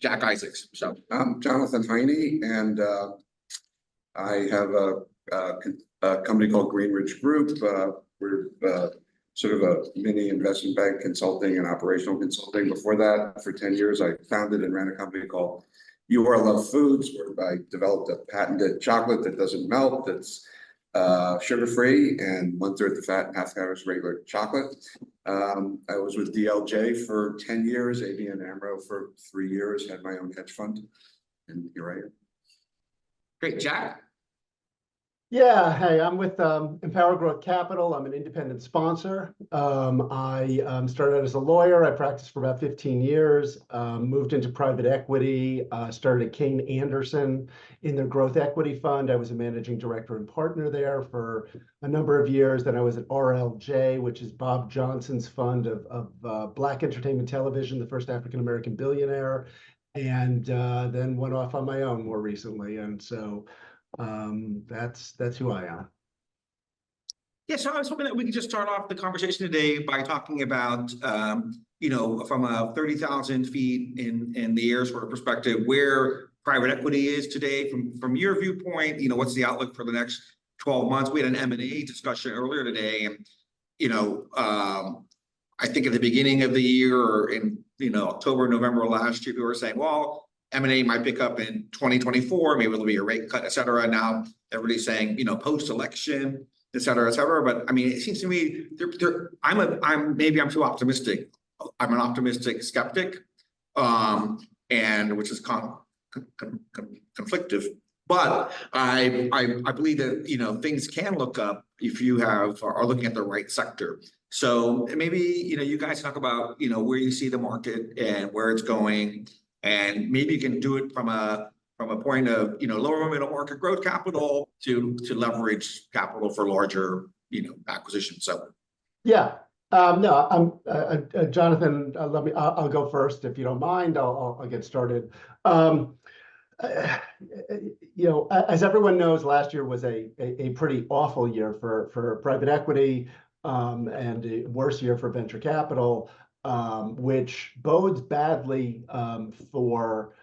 Jack Isaacs. So I'm Jonathan Heine, and I have a company called Greenridge Group. We're sort of a mini investment bank consulting and operational consulting. Before that, for 10 years, I founded and ran a company called You Are Love Foods, where I developed a patented chocolate that doesn't melt, that's sugar-free and 1/3 the fat and half the calories regular chocolate. I was with DLJ for 10 years, ABN AMRO for 3 years, had my own hedge fund, and here I am. great, Jack. Yeah, hey, I'm with Empower Growth Capital. I'm an independent sponsor. I started out as a lawyer. I practiced for about 15 years, moved into private equity, started at Kane Anderson in their growth equity fund. I was a managing director and partner there for a number of years. Then I was at RLJ, which is Bob Johnson's fund of Black entertainment television, the first African-American billionaire, and then went off on my own more recently. And so that's who I am. Yeah, so I was hoping that we could just start off the conversation today by talking about, from a 30,000 feet in the air sort of perspective, where private equity is today from your viewpoint. What's the outlook for the next 12 months? We had an M&A discussion earlier today, and I think at the beginning of the year, or in October, November last year, we were saying, well, M&A might pick up in 2024, maybe there'll be a rate cut, et cetera. Now everybody's saying, post-election, et cetera, et cetera. But I mean, it seems to me maybe I'm too optimistic. I'm an optimistic skeptic, and which is conflictive. But I believe that things can look up if you are looking at the right sector. So maybe you guys talk about where you see the market and where it's going. And maybe you can do it from a point of lower middle market growth capital to leverage capital for larger acquisitions. So yeah, no, I'm Jonathan. I'll go first if you don't mind. I'll get started. As everyone knows, last year was a pretty awful year for private equity, and a worse year for venture capital. Which bodes badly for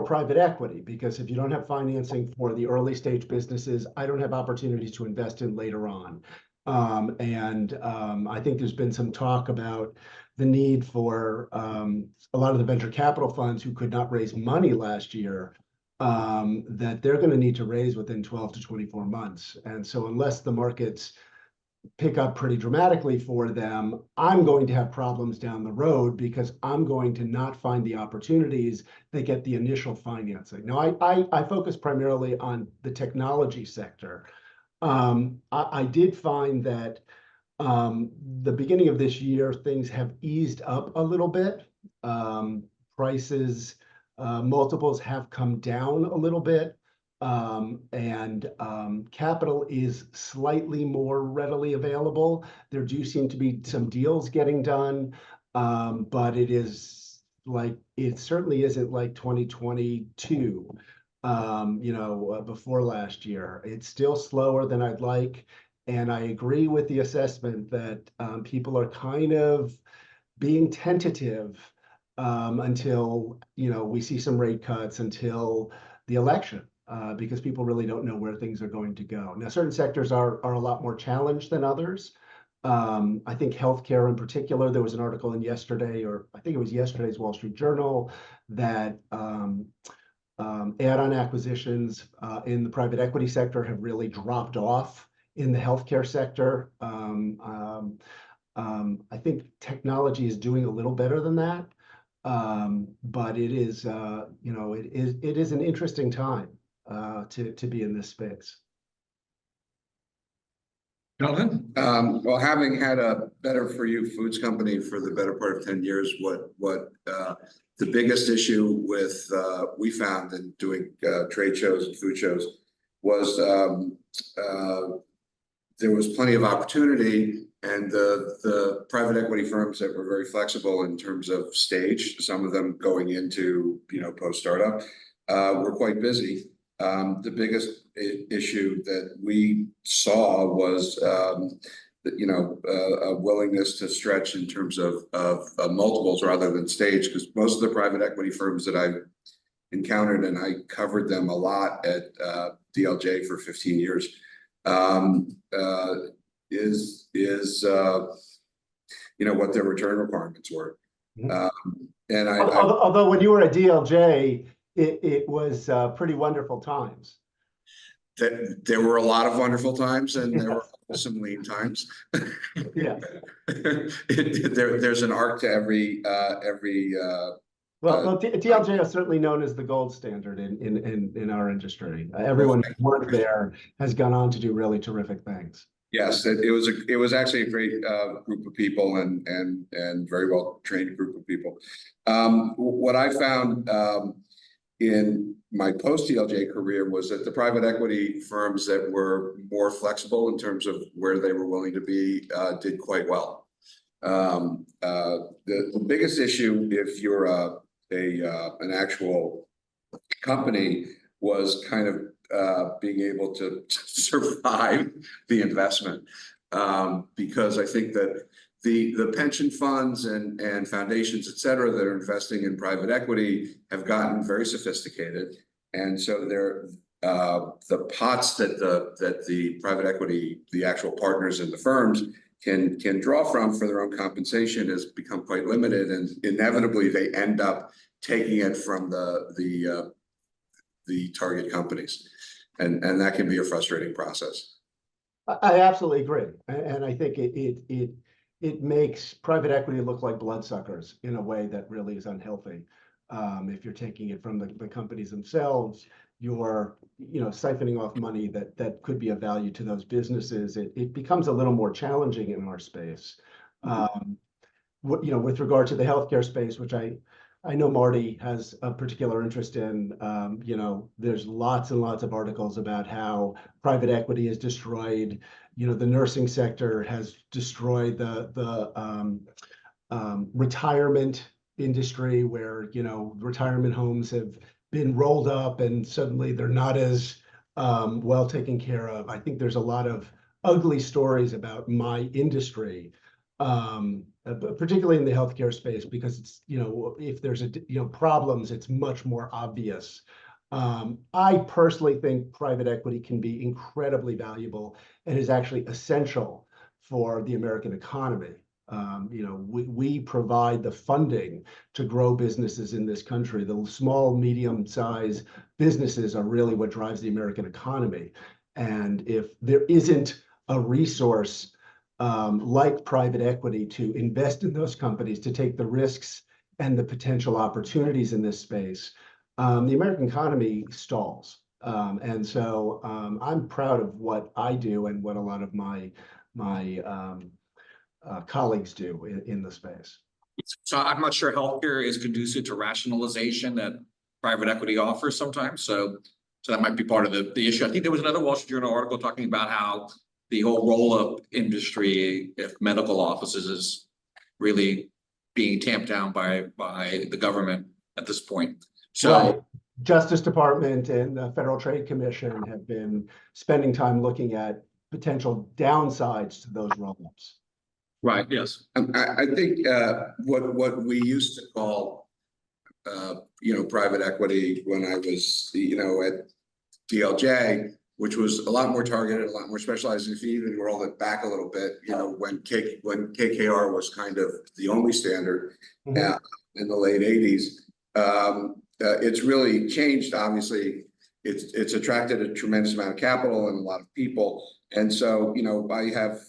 private equity, because if you don't have financing for the early stage businesses, I don't have opportunities to invest in later on. I think there's been some talk about the need for a lot of the venture capital funds who could not raise money last year, that they're going to need to raise within 12 to 24 months. And so unless the markets pick up pretty dramatically for them, I'm going to have problems down the road, because I'm going to not find the opportunities that get the initial financing. Now, I focus primarily on the technology sector. I did find that the beginning of this year, things have eased up a little bit. Prices, multiples have come down a little bit. And capital is slightly more readily available. There do seem to be some deals getting done, but it certainly isn't like 2022, before last year. It's still slower than I'd like, and I agree with the assessment that people are kind of being tentative until we see some rate cuts, until the election. Because people really don't know where things are going to go. Now, certain sectors are a lot more challenged than others. I think healthcare in particular, there was an article in yesterday, or I think it was yesterday's Wall Street Journal, that add-on acquisitions in the private equity sector have really dropped off in the healthcare sector. I think technology is doing a little better than that. But it is, it is an interesting time to be in this space. Jonathan? Well, having had a better for you foods company for the better part of 10 years, what the biggest issue with we found in doing trade shows and food shows was there was plenty of opportunity, and the private equity firms that were very flexible in terms of stage, some of them going into post startup, were quite busy. The biggest issue that we saw was a willingness to stretch in terms of multiples rather than stage, because most of the private equity firms that I've encountered, and I covered them a lot at DLJ for 15 years, is what their return requirements were. And although when you were at DLJ, it was pretty wonderful times. There were a lot of wonderful times, and there were some lean times. Yeah. There's an arc to every. Well, DLJ is certainly known as the gold standard in our industry. Everyone who worked there has gone on to do really terrific things. Yes, it was actually a great group of people and very well trained group of people. What I found in my post DLJ career was that the private equity firms that were more flexible in terms of where they were willing to be did quite well. The biggest issue, if you're an actual company, was kind of being able to survive the investment, because I think that the pension funds and foundations, et cetera, that are investing in private equity have gotten very sophisticated, and so they're the pots that the private equity, the actual partners in the firms can draw from for their own compensation has become quite limited, and inevitably they end up taking it from the target companies, and that can be a frustrating process. I absolutely agree, and I think it makes private equity look like bloodsuckers in a way that really is unhealthy. If you're taking it from the companies themselves, you're siphoning off money that could be of value to those businesses. It becomes a little more challenging in our space. With regard to the healthcare space, which I know Marty has a particular interest in, there's lots and lots of articles about how private equity has destroyed, the nursing sector has destroyed the retirement industry, where, retirement homes have been rolled up and suddenly they're not as well taken care of. I think there's a lot of ugly stories about my industry, particularly in the healthcare space, because it's, if there's problems, it's much more obvious. I personally think private equity can be incredibly valuable and is actually essential for the American economy. We provide the funding to grow businesses in this country. The small, medium-sized businesses are really what drives the American economy. And if there isn't a resource like private equity to invest in those companies, to take the risks and the potential opportunities in this space, the American economy stalls. And so I'm proud of what I do and what a lot of my colleagues do in the space. So I'm not sure healthcare is conducive to rationalization that private equity offers sometimes. So that might be part of the issue. I think there was another Wall Street Journal article talking about how the whole roll-up industry, if medical offices, is really being tamped down by the government at this point. So right. Justice Department and the Federal Trade Commission have been spending time looking at potential downsides to those roll-ups. Right. Yes. I think what we used to call, private equity when I was, at DLJ, which was a lot more targeted, a lot more specialized. If you even roll it back a little bit, when KKR was kind of the only standard in the late 80s, it's really changed. Obviously, it's attracted a tremendous amount of capital and a lot of people. And so, I have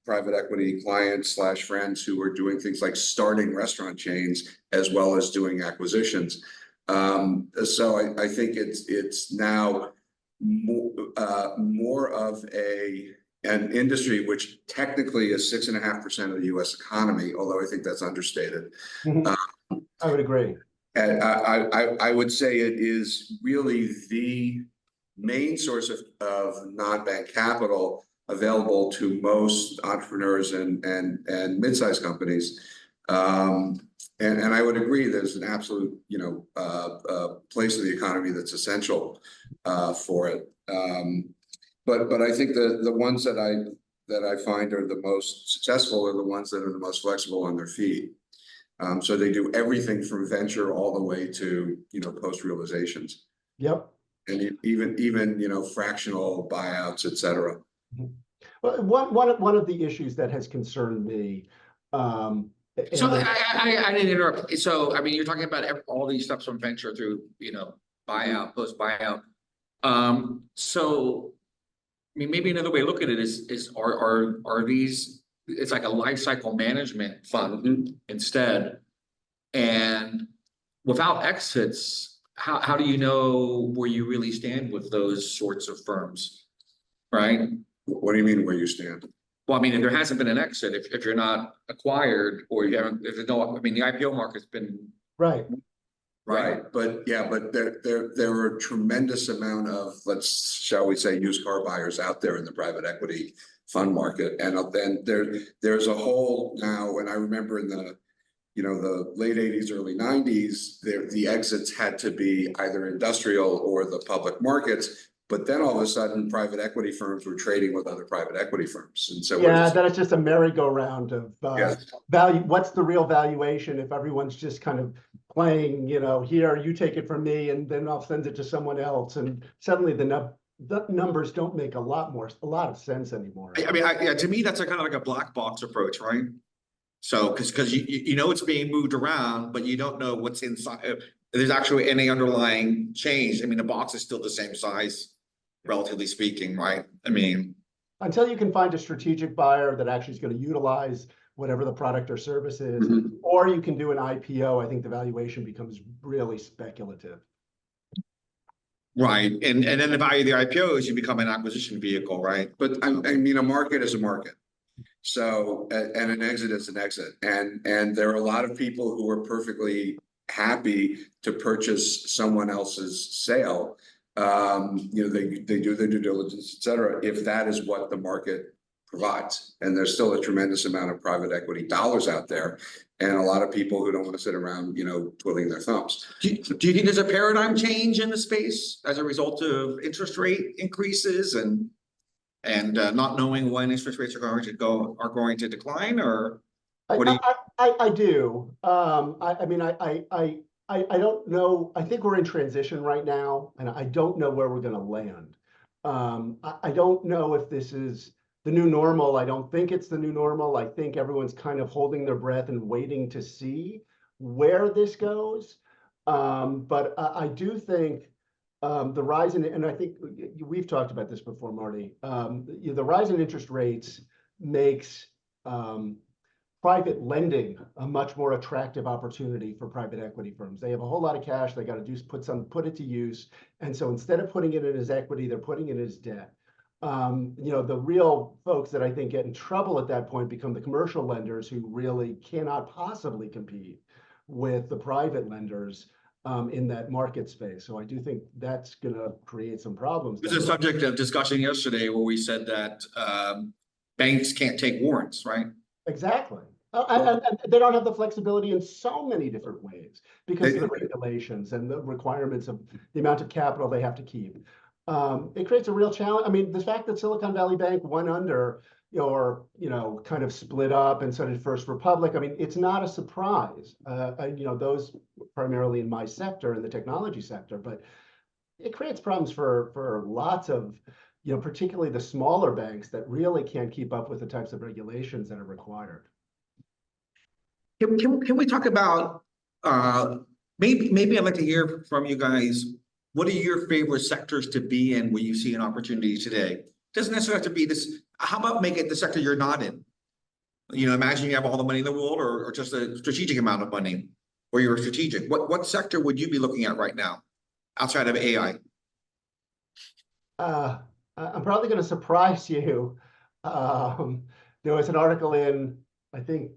private equity clients / friends who are doing things like starting restaurant chains as well as doing acquisitions. So I think it's now more of an industry which technically is 6.5% of the U.S. economy, although I think that's understated. I would agree. And I would say it is really the main source of non-bank capital available to most entrepreneurs and mid-sized companies. And I would agree there's an absolute, place in the economy that's essential for it. But I think the ones that that I find are the most successful are the ones that are the most flexible on their feet. So they do everything from venture all the way to, post realizations. Yep. And even fractional buyouts, et cetera. Well, one of the issues that has concerned me, So I didn't interrupt. So, I mean, you're talking about all these steps from venture through, buyout, post buyout. So, I mean, maybe another way to look at it is are these, it's like a life cycle management fund instead. And without exits, how do you know where you really stand with those sorts of firms? Right? What do you mean where you stand? Well, I mean, if there hasn't been an exit, if you're not acquired or you haven't, if there's no, I mean, the IPO market's been. right. Right, but there are a tremendous amount of, shall we say, used car buyers out there in the private equity fund market. And then there's a whole now, and I remember in the late 80s, early 90s, the exits had to be either industrial or the public markets. But then all of a sudden, private equity firms were trading with other private equity firms. And so then it's just a merry-go-round of Yes. value. What's the real valuation if everyone's just kind of playing, here, you take it from me, and then I'll send it to someone else. And suddenly the numbers don't make a lot of sense anymore. I mean, to me, that's a kind of like a black box approach, right? So, because you know it's being moved around, but you don't know what's inside. If there's actually any underlying change. I mean, the box is still the same size, relatively speaking, right? I mean, until you can find a strategic buyer that actually is going to utilize whatever the product or service is, or you can do an IPO, I think the valuation becomes really speculative. right. And then the value of the IPO is you become an acquisition vehicle, right? But I mean, a market is a market. So, and an exit is an exit. And there are a lot of people who are perfectly happy to purchase someone else's sale. They do their due diligence, et cetera, if that is what the market provides. And there's still a tremendous amount of private equity dollars out there. And a lot of people who don't want to sit around, twiddling their thumbs. Do you think there's a paradigm change in the space as a result of interest rate increases and not knowing when interest rates are going to decline, or what do you? I do. I don't know. I think we're in transition right now, and I don't know where we're going to land. I don't know if this is the new normal. I don't think it's the new normal. I think everyone's kind of holding their breath and waiting to see where this goes. But I do think the rise in, and I think we've talked about this before, Marty, the rise in interest rates makes private lending a much more attractive opportunity for private equity firms. They have a whole lot of cash. They got to put it to use. And so instead of putting it in as equity, they're putting it as debt. The real folks that I think get in trouble at that point become the commercial lenders who really cannot possibly compete with the private lenders in that market space. So I do think that's going to create some problems. It was a subject of discussion yesterday where we said that banks can't take warrants, right? Exactly. And they don't have the flexibility in so many different ways because of the regulations and the requirements of the amount of capital they have to keep. It creates a real challenge. I mean, the fact that Silicon Valley Bank went under or, kind of split up and so did First Republic, I mean, it's not a surprise. Those primarily in my sector, in the technology sector, but it creates problems for lots of, particularly the smaller banks that really can't keep up with the types of regulations that are required. Can we talk about maybe I'd like to hear from you guys. What are your favorite sectors to be in where you see an opportunity today? Doesn't necessarily have to be this. How about make it the sector you're not in? Imagine you have all the money in the world or just a strategic amount of money, or you're strategic. What sector would you be looking at right now outside of AI? I'm probably going to surprise you. There was an article in, I think,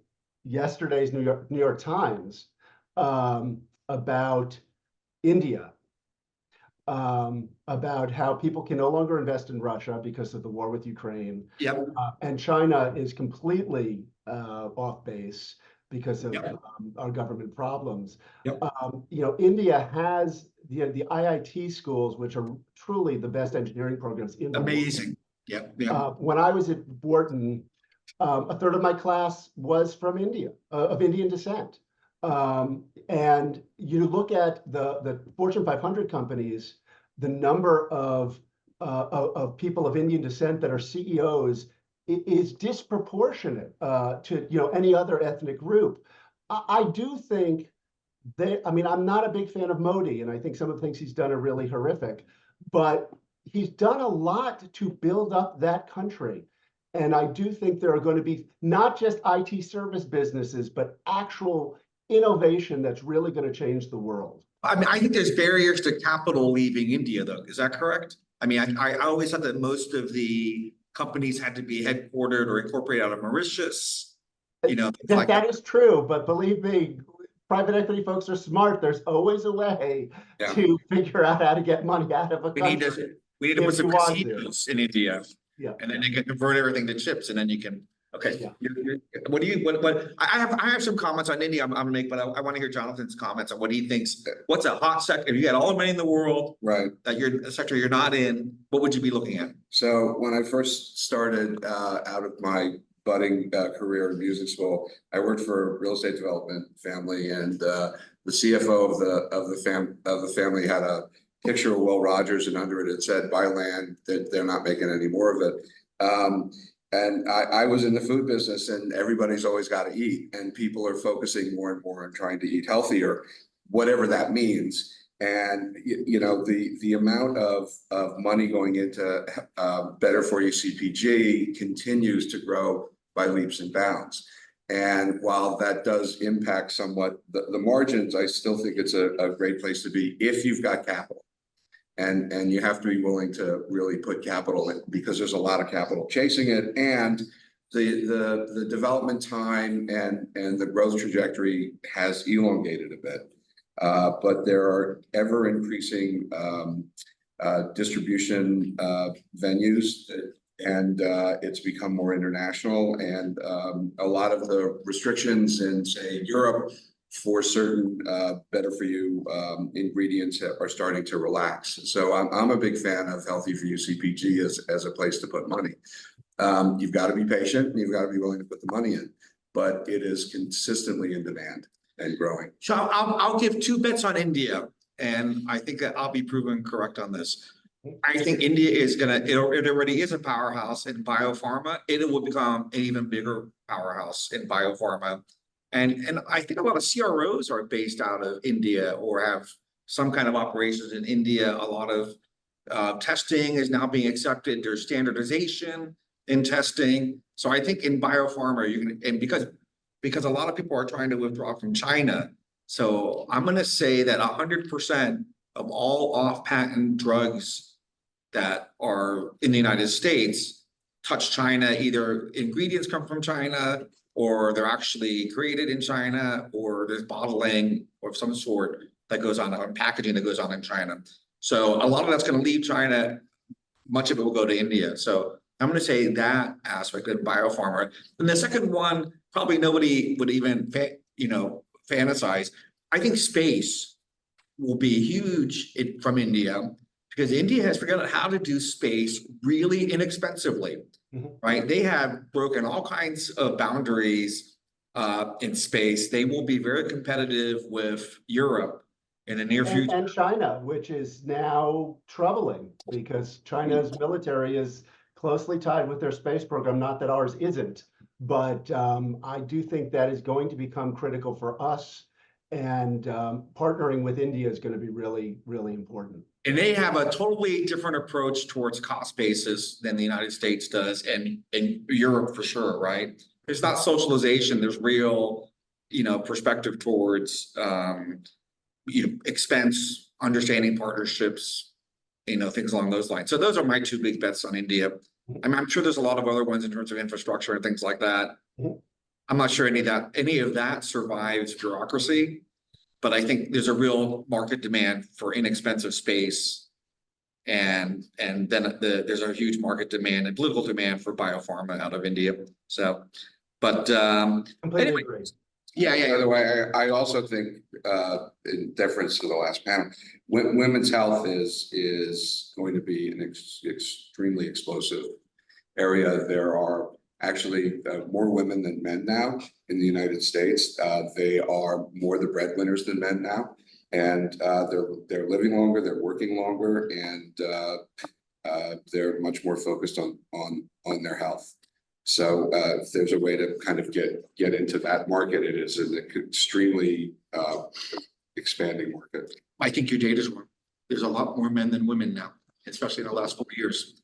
yesterday's New York Times about India, about how people can no longer invest in Russia because of the war with Ukraine. Yep. And China is completely off base because of our government problems. Yep. India has the IIT schools, which are truly the best engineering programs in the Amazing. world. Yeah, yeah. When I was at Wharton, a third of my class was from India, of Indian descent. And you look at the Fortune 500 companies, the number of people of Indian descent that are CEOs is disproportionate to any other ethnic group. I do think I mean, I'm not a big fan of Modi, and I think some of the things he's done are really horrific, but he's done a lot to build up that country. And I do think there are going to be not just IT service businesses, but actual innovation that's really going to change the world. I mean, I think there's barriers to capital leaving India, though. Is that correct? I mean, I always thought that most of the companies had to be headquartered or incorporated out of Mauritius. That is true, but believe me, private equity folks are smart. There's always a way to figure out how to get money out of a country. We need to put some casinos in India. Yeah. And then they can convert everything to chips, and then you can. Okay. Yeah. What I have some comments on India I'm gonna make, but I want to hear Jonathan's comments on what he thinks. What's a hot sector? If you had all the money in the world, Right. That you're a sector you're not in, what would you be looking at? So when I first started out of my budding career in music school, I worked for a real estate development family, and the CFO of the family had a picture of Will Rogers, and under it said, "Buy land, that they're not making any more of it." And I was in the food business, and everybody's always got to eat, and people are focusing more and more on trying to eat healthier, whatever that means. And the amount of money going into better for you CPG continues to grow by leaps and bounds. And while that does impact somewhat the margins, I still think it's a great place to be if you've got capital. And you have to be willing to really put capital in, because there's a lot of capital chasing it, and the development time and the growth trajectory has elongated a bit. But there are ever increasing distribution venues, and it's become more international, and a lot of the restrictions in, say, Europe for certain better for you ingredients are starting to relax. So I'm a big fan of healthy for you CPG as a place to put money. You've got to be patient, and you've got to be willing to put the money in, but it is consistently in demand and growing. So I'll give two bets on India, and I think that I'll be proven correct on this. I think India is it already is a powerhouse in biopharma. It will become an even bigger powerhouse in biopharma. And I think a lot of CROs are based out of India or have some kind of operations in India. A lot of testing is now being accepted. There's standardization in testing. So I think in biopharma, and because a lot of people are trying to withdraw from China. So I'm going to say that 100% of all off-patent drugs that are in the United States touch China. Either ingredients come from China, or they're actually created in China, or there's bottling of some sort that goes on, or packaging that goes on in China. So a lot of that's going to leave China. Much of it will go to India. So I'm going to say that aspect of biopharma. And the second one, probably nobody would even fantasize. I think space will be huge from India, because India has figured out how to do space really inexpensively. Right? They have broken all kinds of boundaries in space. They will be very competitive with Europe in the near future. And China, which is now troubling, because China's military is closely tied with their space program. Not that ours isn't, but I do think that is going to become critical for us. And partnering with India is going to be really, really important. And they have a totally different approach towards cost basis than the United States does, and Europe for sure, right? There's not socialization, there's real, perspective towards expense, understanding partnerships, things along those lines. So those are my two big bets on India. I'm sure there's a lot of other ones in terms of infrastructure and things like that. I'm not sure any of that survives bureaucracy. But I think there's a real market demand for inexpensive space, and then there's a huge market demand and political demand for biopharma out of India. So, but anyway, By the way, I also think, in deference to the last panel, women's health is going to be an extremely explosive area. There are actually more women than men now in the United States. They are more the breadwinners than men now, and they're living longer, they're working longer, and they're much more focused on their health. So if there's a way to kind of get into that market, it is an extremely expanding market. I think your data's wrong. There's a lot more men than women now, especially in the last 4 years.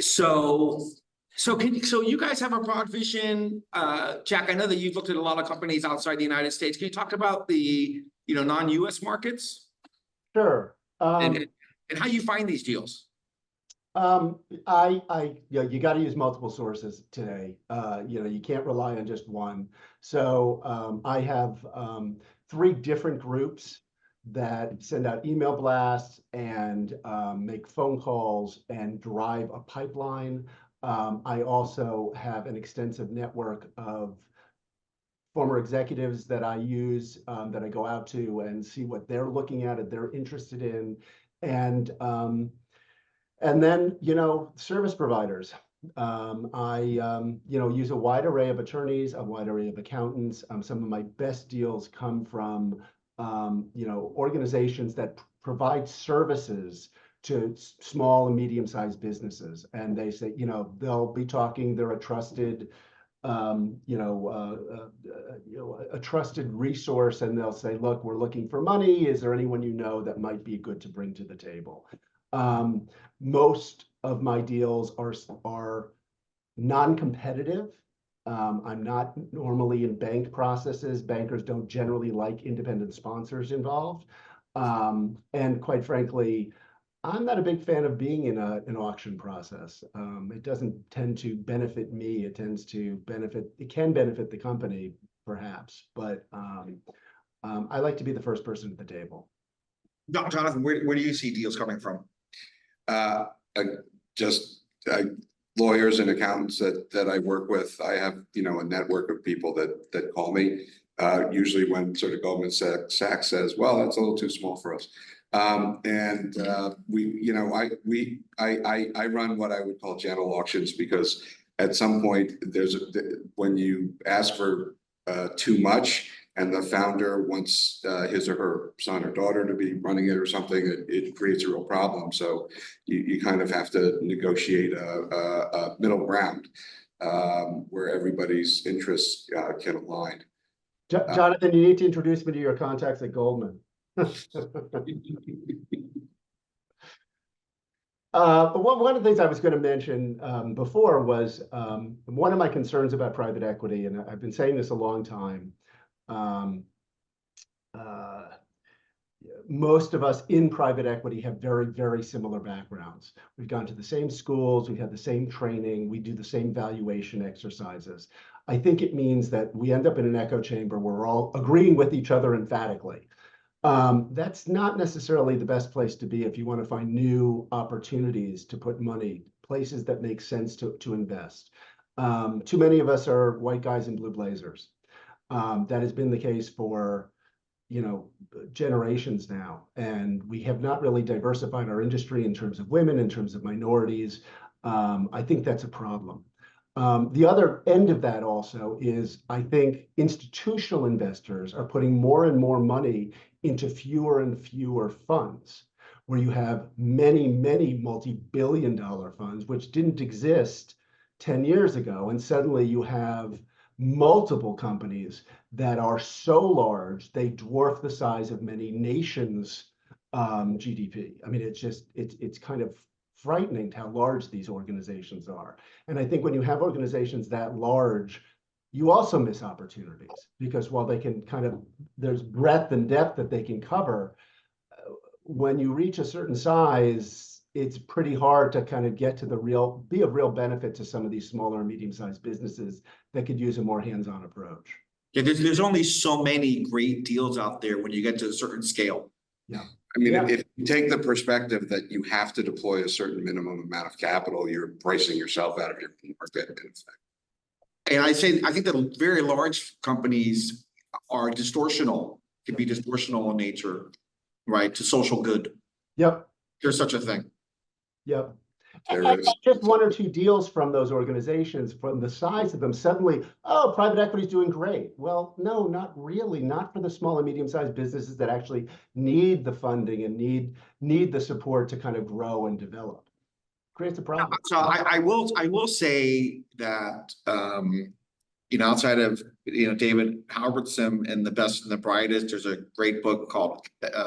So you guys have a broad vision. Jack, I know that you've looked at a lot of companies outside the United States. Can you talk about the non-US markets? Sure. And how you find these deals? You got to use multiple sources today. You can't rely on just one. So I have 3 different groups that send out email blasts and make phone calls and drive a pipeline. I also have an extensive network of former executives that I use, that I go out to and see what they're looking at and they're interested in. And then, service providers. I use a wide array of attorneys, a wide array of accountants. Some of my best deals come from, organizations that provide services to small and medium-sized businesses. And they say, they'll be talking, they're a trusted, a trusted resource, and they'll say, look, we're looking for money. Is there anyone that might be good to bring to the table? Most of my deals are non-competitive. I'm not normally in bank processes. Bankers don't generally like independent sponsors involved. And quite frankly, I'm not a big fan of being in an auction process. It doesn't tend to benefit me. It can benefit the company, perhaps, but I like to be the first person at the table. Jonathan, where do you see deals coming from? Lawyers and accountants that I work with. I have, a network of people that call me, usually when sort of Goldman Sachs says, well, that's a little too small for us. I run what I would call channel auctions, because at some point when you ask for too much, and the founder wants his or her son or daughter to be running it or something, it creates a real problem. So you kind of have to negotiate a middle ground where everybody's interests can align. Jonathan, you need to introduce me to your contacts at Goldman. But one of the things I was going to mention before was one of my concerns about private equity, and I've been saying this a long time. Most of us in private equity have very, very similar backgrounds. We've gone to the same schools, we've had the same training, we do the same valuation exercises. I think it means that we end up in an echo chamber where we're all agreeing with each other emphatically. That's not necessarily the best place to be if you want to find new opportunities to put money, places that make sense to invest. Too many of us are white guys in blue blazers. That has been the case for, generations now. And we have not really diversified our industry in terms of women, in terms of minorities. I think that's a problem. The other end of that also is, I think institutional investors are putting more and more money into fewer and fewer funds, where you have many, many multi-billion-dollar funds, which didn't exist 10 years ago. And suddenly you have multiple companies that are so large, they dwarf the size of many nations' GDP. I mean, it's kind of frightening how large these organizations are. And I think when you have organizations that large, you also miss opportunities, because while they can there's breadth and depth that they can cover, when you reach a certain size, it's pretty hard to kind of get to be of real benefit to some of these smaller and medium-sized businesses that could use a more hands-on approach. Yeah, there's only so many great deals out there when you get to a certain scale. Yeah. I mean, if you take the perspective that you have to deploy a certain minimum amount of capital, you're pricing yourself out of your market. And I think that very large companies are can be distortional in nature, right, to social good. Yep. There's such a thing. Yep. And there is. just one or two deals from those organizations, from the size of them, suddenly, oh, private equity is doing great. Well, no, not really, not for the small and medium-sized businesses that actually need the funding and need the support to kind of grow and develop. Creates a problem. So I will say that, outside of, David Halbertson and The Best and the Brightest, there's a great book called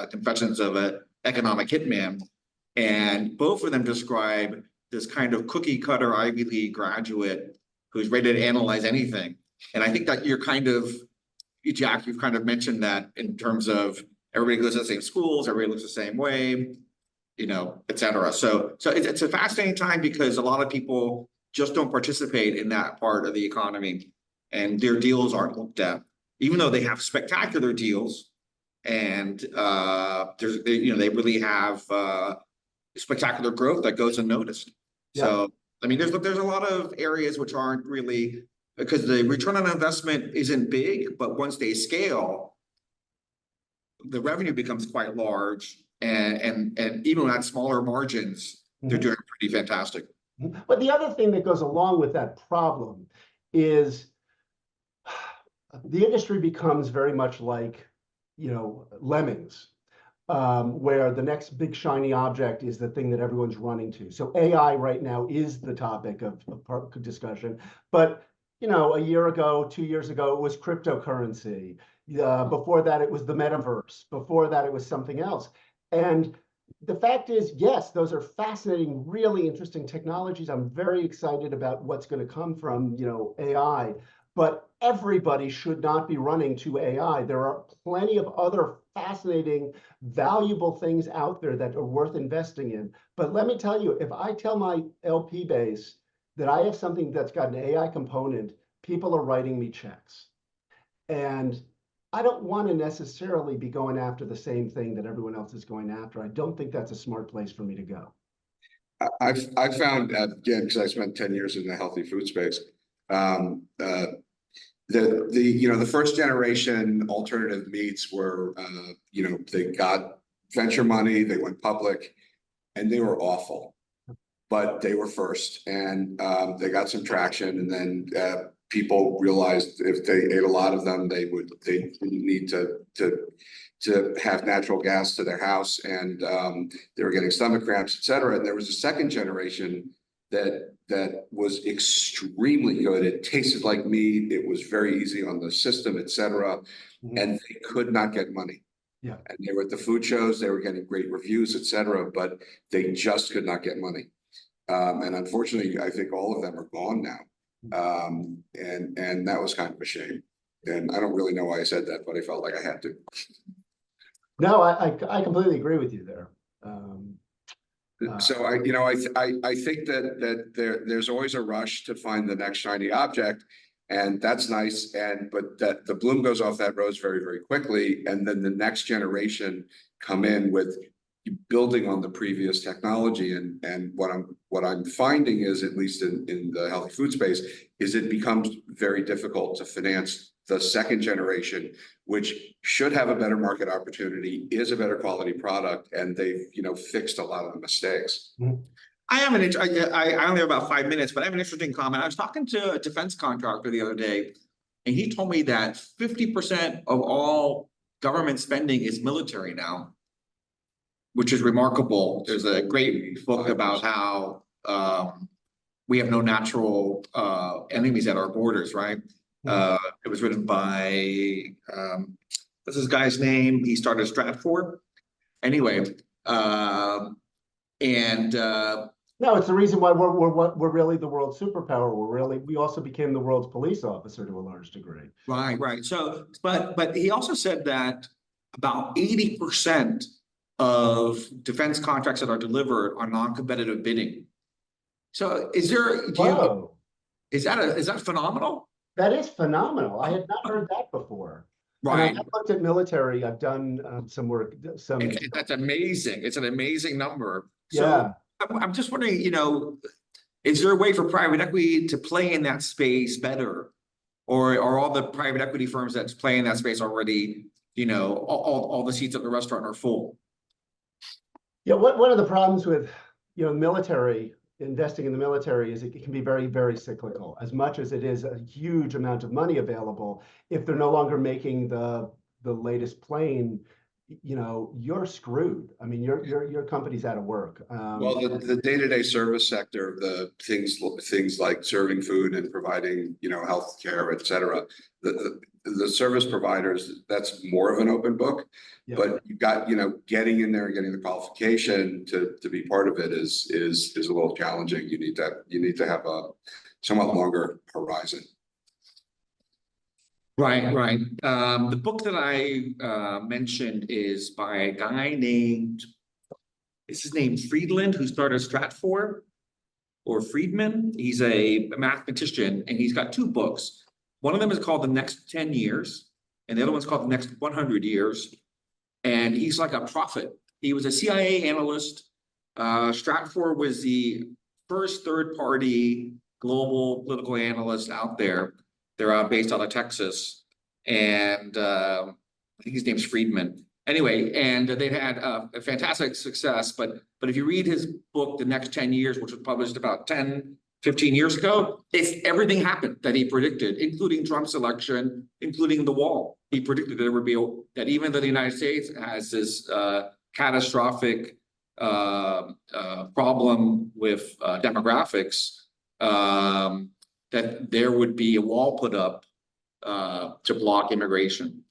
Confessions of an Economic Hitman. And both of them describe this kind of cookie cutter Ivy League graduate who's ready to analyze anything. And I think that Jack, you've kind of mentioned that in terms of everybody goes to the same schools, everybody looks the same way, et cetera. So it's a fascinating time because a lot of people just don't participate in that part of the economy, and their deals aren't looked at, even though they have spectacular deals. And they really have spectacular growth that goes unnoticed. Yeah. So I mean, there's a lot of areas which aren't really, because the return on investment isn't big, but once they scale, the revenue becomes quite large, and even at smaller margins, they're doing pretty fantastic. But the other thing that goes along with that problem is the industry becomes very much like, lemmings, where the next big shiny object is the thing that everyone's running to. So AI right now is the topic of discussion. But, a year ago, 2 years ago, it was cryptocurrency. Before that, it was the metaverse. Before that, it was something else. And the fact is, yes, those are fascinating, really interesting technologies. I'm very excited about what's going to come from, AI. But everybody should not be running to AI. There are plenty of other fascinating, valuable things out there that are worth investing in. But let me tell you, if I tell my LP base that I have something that's got an AI component, people are writing me checks. And I don't want to necessarily be going after the same thing that everyone else is going after. I don't think that's a smart place for me to go. I found, again, because I spent 10 years in the healthy food space, the first generation alternative meats were, they got venture money, they went public, and they were awful, but they were first, and they got some traction, and then people realized if they ate a lot of them, they didn't need to have natural gas to their house, and they were getting stomach cramps, et cetera. And there was a second generation that was extremely good. It tasted like meat. It was very easy on the system, et cetera. And they could not get money. Yeah. And they were at the food shows, they were getting great reviews, et cetera, but they just could not get money. And unfortunately, I think all of them are gone now. And that was kind of a shame. And I don't really know why I said that, but I felt like I had to. No, I completely agree with you there. So I think that there's always a rush to find the next shiny object, and that's nice. But that the bloom goes off that rose very, very quickly, and then the next generation come in with building on the previous technology. And what I'm finding is, at least in the healthy food space, is it becomes very difficult to finance the second generation, which should have a better market opportunity, is a better quality product, and they've fixed a lot of the mistakes. I only have about 5 minutes, but I have an interesting comment. I was talking to a defense contractor the other day, and he told me that 50% of all government spending is military now, which is remarkable. There's a great book about how we have no natural enemies at our borders, right? It was written by what's this guy's name? He started Stratford. Anyway, no, it's the reason why we're really the world superpower. We also became the world's police officer to a large degree. Right. So, but he also said that about 80% of defense contracts that are delivered are non-competitive bidding. So, is that phenomenal? That is phenomenal. I had not heard that before. Right. I've looked at military. I've done some work. That's amazing. It's an amazing number. So yeah. I'm just wondering, is there a way for private equity to play in that space better? Or are all the private equity firms that play in that space already, all the seats at the restaurant are full? Yeah, one of the problems with, military investing in the military is it can be very, very cyclical. As much as it is a huge amount of money available, if they're no longer making the latest plane, you know, you're screwed. I mean, your company's out of work. Well, the day-to-day service sector, the things like serving food and providing, you know, healthcare, et cetera. The service providers, that's more of an open book. Yeah. But you got, you know, getting in there and getting the qualification to be part of it is a little challenging. You need to have a somewhat longer horizon. Right. The book that I mentioned is by a guy named, is his name Friedland, who started Stratfor, or Friedman. He's a mathematician, and he's got two books. One of them is called The Next 10 Years, and the other one's called The Next 100 Years. And he's like a prophet. He was a CIA analyst. Stratfor was the first third-party global political analyst out there. They're based out of Texas, and I think his name's Friedman. Anyway, and they've had a fantastic success, but if you read his book, The Next 10 Years, which was published about 10, 15 years ago, everything happened that he predicted, including Trump's election, including the wall. He predicted there would be that even though the United States has this catastrophic problem with demographics, that there would be a wall put up to block immigration.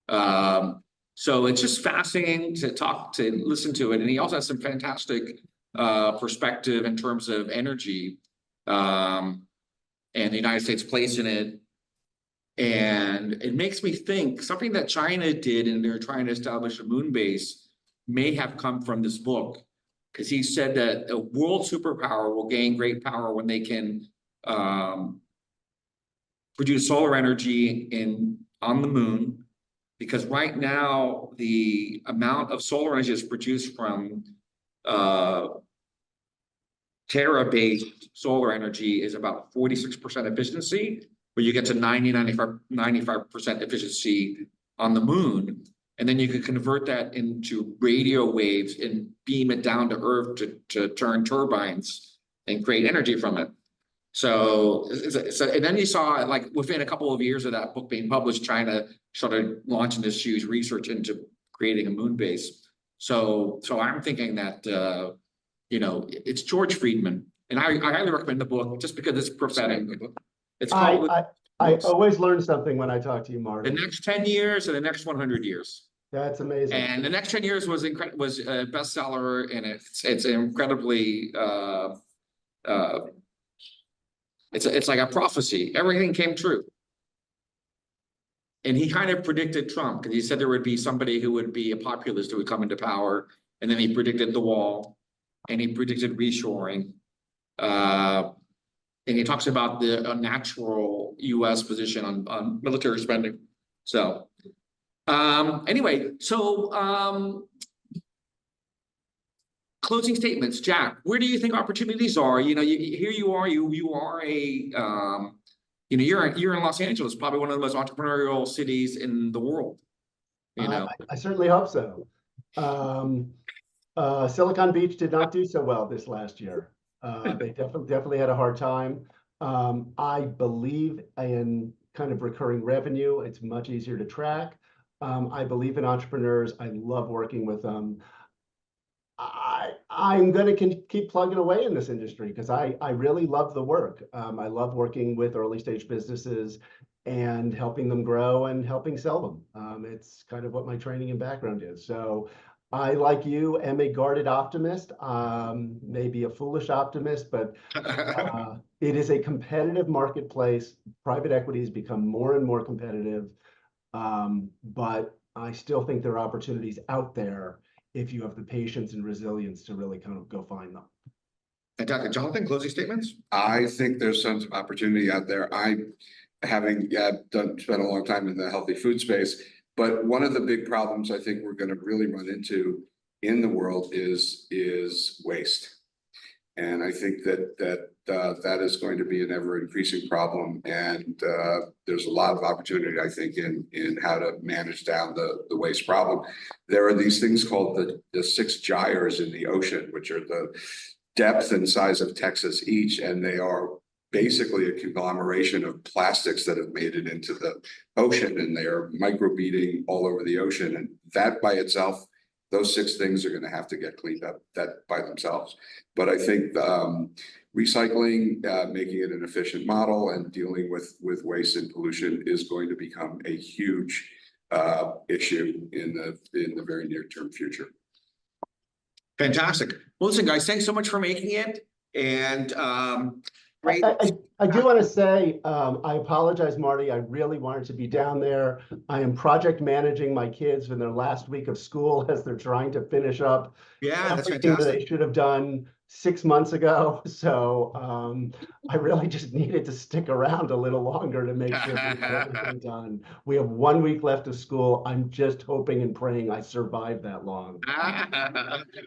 So it's just fascinating to listen to it. And he also has some fantastic perspective in terms of energy and the United States' place in it. And it makes me think something that China did, and they're trying to establish a moon base, may have come from this book, because he said that a world superpower will gain great power when they can produce solar energy on the moon, because right now the amount of solar energy is produced from Terra-based solar energy is about 46% efficiency, where you get to 95% efficiency on the moon. And then you can convert that into radio waves and beam it down to Earth to turn turbines and create energy from it. So and then you saw, like, within a couple of years of that book being published, China started launching this huge research into creating a moon base. So I'm thinking that you know, it's George Friedman, and I highly recommend the book just because it's prophetic. It's called I always learn something when I talk to you, Martin. The Next 10 Years and the Next 100 Years. That's amazing. And The Next 10 Years was a bestseller, and it's incredibly it's like a prophecy. Everything came true. And he kind of predicted Trump, because he said there would be somebody who would be a populist who would come into power, and then he predicted the wall, and he predicted reshoring. And he talks about the unnatural U.S. position on military spending. So anyway, closing statements, Jack. Where do you think opportunities are? You know, here you are. You are a you know, you're in Los Angeles, probably one of the most entrepreneurial cities in the world. You know, I certainly hope so. Silicon Beach did not do so well this last year. They definitely had a hard time. I believe in kind of recurring revenue. It's much easier to track. I believe in entrepreneurs. I love working with them. I'm going to keep plugging away in this industry because I really love the work. I love working with early stage businesses and helping them grow and helping sell them. It's kind of what my training and background is. So I, like you, am a guarded optimist, maybe a foolish optimist, but it is a competitive marketplace. Private equity has become more and more competitive, but I still think there are opportunities out there if you have the patience and resilience to really kind of go find them. And Dr. Jonathan, closing statements? I think there's some opportunity out there. Having spent a long time in the healthy food space, but one of the big problems I think we're going to really run into in the world is waste. And I think that is going to be an ever increasing problem. And there's a lot of opportunity, I think, in how to manage down the waste problem. There are these things called the 6 gyres in the ocean, which are depth and size of Texas each, and they are basically a conglomeration of plastics that have made it into the ocean, and they are microbeading all over the ocean. And that by itself, those 6 things are going to have to get cleaned up that by themselves. But I think recycling, making it an efficient model, and dealing with waste and pollution is going to become a huge issue in the very near term future. Fantastic. Well, listen, guys, thanks so much for making it. And great. I do want to say, I apologize, Marty. I really wanted to be down there. I am project managing my kids in their last week of school as they're trying to finish up Yeah, that's everything that fantastic. they should have done 6 months ago. So I really just needed to stick around a little longer to make sure we get everything done. We have 1 week left of school. I'm just hoping and praying I survive that long.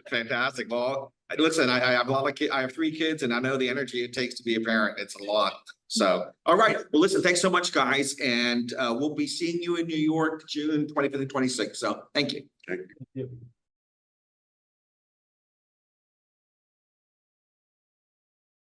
Fantastic. Well, listen, I have a lot of kids. I have 3 kids, and I know the energy it takes to be a parent. It's a lot. So, all right. Well, listen, thanks so much, guys. And we'll be seeing you in New York, June 25th and 26th. So thank you. Okay. Thank you.